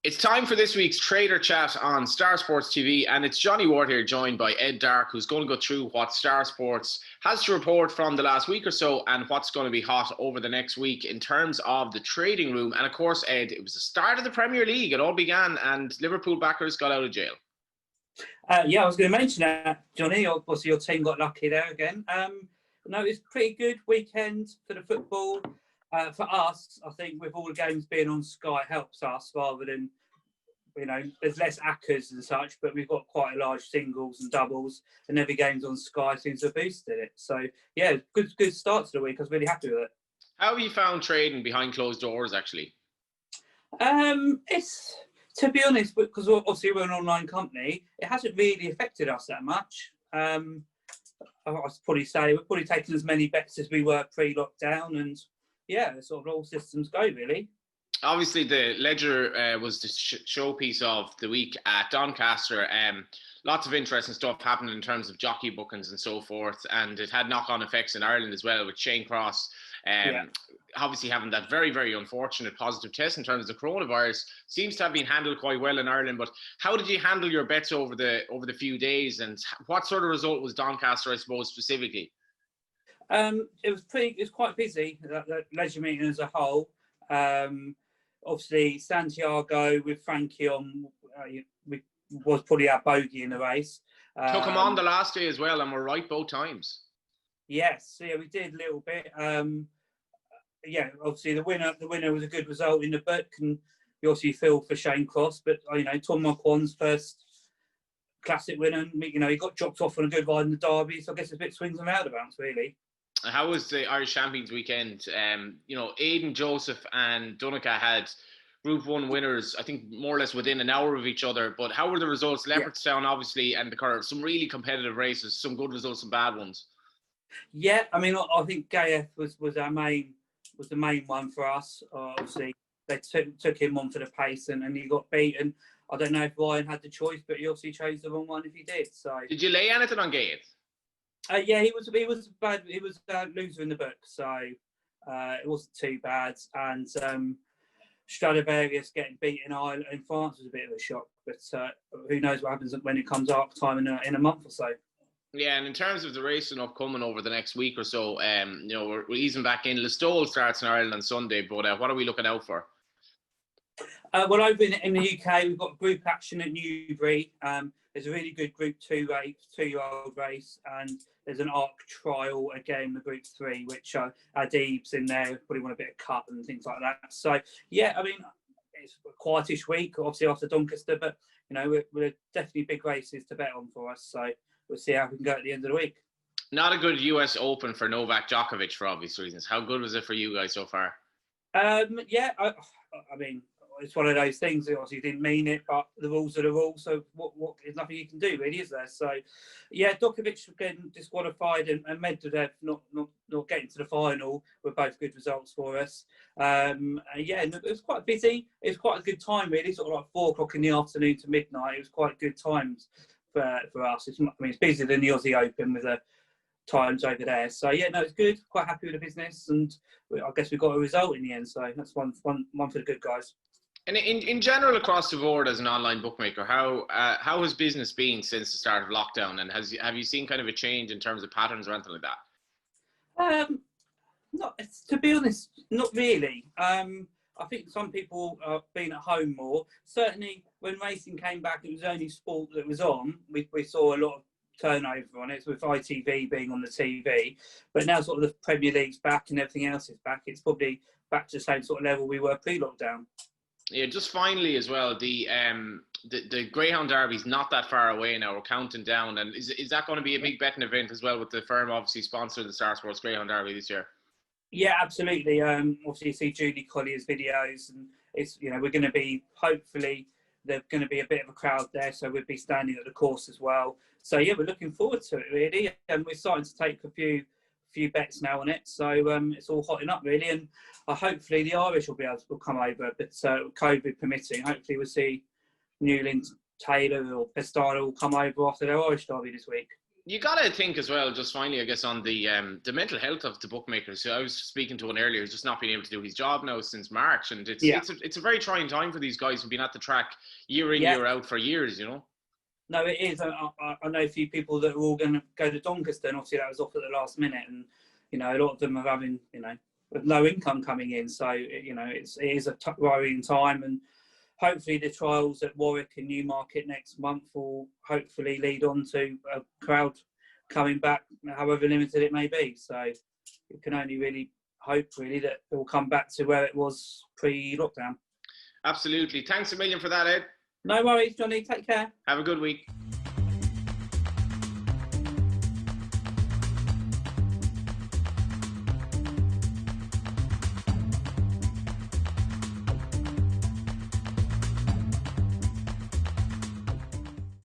It's time for this week's Trader Chat on Star Sports TV, and it's Johnny Ward here, joined by Ed Dark, who's going to go through what Star Sports has to report from the last week or so and what's going to be hot over the next week in terms of the trading room. And of course, Ed, it was the start of the Premier League. It all began, and Liverpool backers got out of jail. I was going to mention that, Johnny. Obviously, your team got lucky there again. No, it's a pretty good weekend for the football. For us, I think with all the games being on Sky helps us rather than, there's less ACCAs and such, but we've got quite a large singles and doubles, and every game's on Sky seems to have boosted it. So, yeah, good start to the week. I was really happy with it. How have you found trading behind closed doors, actually? It's, to be honest, because obviously we're an online company, it hasn't really affected us that much. I was probably say we're probably taking as many bets as we were pre-lockdown, and yeah, sort of all systems go, really. Obviously, the Ledger was the showpiece of the week at Doncaster. Lots of interesting stuff happened in terms of jockey bookings and so forth, and it had knock-on effects in Ireland as well, with Shane Cross obviously having that very, very unfortunate positive test in terms of the coronavirus. Seems to have been handled quite well in Ireland, but how did you handle your bets over the few days, and what sort of result was Doncaster, I suppose, specifically? It was quite busy, the Ledger meeting as a whole. Obviously, Santiago with Frankie on was probably our bogey in the race. Took him on the last day as well, and we're right both times. Yes, yeah, we did a little bit. Obviously the winner was a good result in the book, and you obviously feel for Shane Cross, but Tom Marquand's first classic winner, he got dropped off on a good ride in the Derby, so I guess it's a bit swings and roundabouts, really. How was the Irish Champions weekend? Aidan Joseph and Dunica had Group 1 winners, I think, more or less within an hour of each other. But how were the results? Leopardstown, obviously, and the Curve. Some really competitive races, some good results, some bad ones. Yeah, I think Gayeth was the main one for us. Obviously, they took him on for the pace, and he got beaten. I don't know if Ryan had the choice, but he obviously chose the wrong one if he did. So, did you lay anything on Gayeth? Yeah, he was bad. He was a loser in the book, so it wasn't too bad. And Stradivarius getting beaten in France was a bit of a shock, but who knows what happens when it comes up time in a month or so. Yeah, and in terms of the racing upcoming over the next week or so, we're easing back in. Listowel starts in Ireland on Sunday, but what are we looking out for? Well, over in the UK, we've got group action at Newbury. There's a really good Group 2 race, 2-year-old race, and there's an ARC trial again, the Group 3, which Adib's in there, probably want a bit of cut and things like that. So, yeah, it's a quietish week, obviously after Doncaster, but, we're definitely big races to bet on for us. So we'll see how we can go at the end of the week. Not a good US Open for Novak Djokovic for obvious reasons. How good was it for you guys so far? It's one of those things. Obviously, didn't mean it, but the rules are the rules. So what? There's nothing you can do, really, is there? So, yeah, Djokovic getting disqualified and Medvedev not getting to the final were both good results for us. It was quite busy. It was quite a good time, really. Sort of like 4 o'clock in the afternoon to midnight. It was quite good times for us. It's busier than the Aussie Open with the times over there. So yeah, no, it's good. Quite happy with the business, and I guess we got a result in the end. So that's one for the good guys. And in general, across the board, as an online bookmaker, how has business been since the start of lockdown? And have you seen kind of a change in terms of patterns or anything like that? To be honest, not really. I think some people have been at home more. Certainly, when racing came back, it was the only sport that was on. We saw a lot of turnover on it, with ITV being on the TV. But now sort of the Premier League's back and everything else is back. It's probably back to the same sort of level we were pre-lockdown. Yeah, just finally as well, the Greyhound Derby's not that far away now. We're counting down, and is that going to be a big betting event as well, with the firm obviously sponsoring the Star Sports Greyhound Derby this year? Yeah, absolutely. Obviously, you see Julie Collier's videos, and it's we're going to be, hopefully there's going to be a bit of a crowd there, so we'll be standing at the course as well. So yeah, we're looking forward to it, really, and we're starting to take a few bets now on it, so it's all hotting up, really, and hopefully the Irish will be able to come over, but COVID permitting, hopefully we'll see Newland, Taylor or Pestano will come over after their Irish derby this week. you got to think as well, just finally, I guess, on the mental health of the bookmakers. So I was speaking to one earlier, who's just not been able to do his job now since March. And it's a very trying time for these guys who've been at the track year in, year out for years, you know? No, it is. I know a few people that are all going to go to Doncaster. Obviously, that was off at the last minute. And, you know, a lot of them are having, you know, with no income coming in. So, you know, it is a worrying time. And hopefully the trials at Warwick and Newmarket next month will hopefully lead on to a crowd coming back, however limited it may be. So you can only really hope, really, that it will come back to where it was pre-lockdown. Absolutely. Thanks a million for that, Ed. No worries, Johnny. Take care. Have a good week.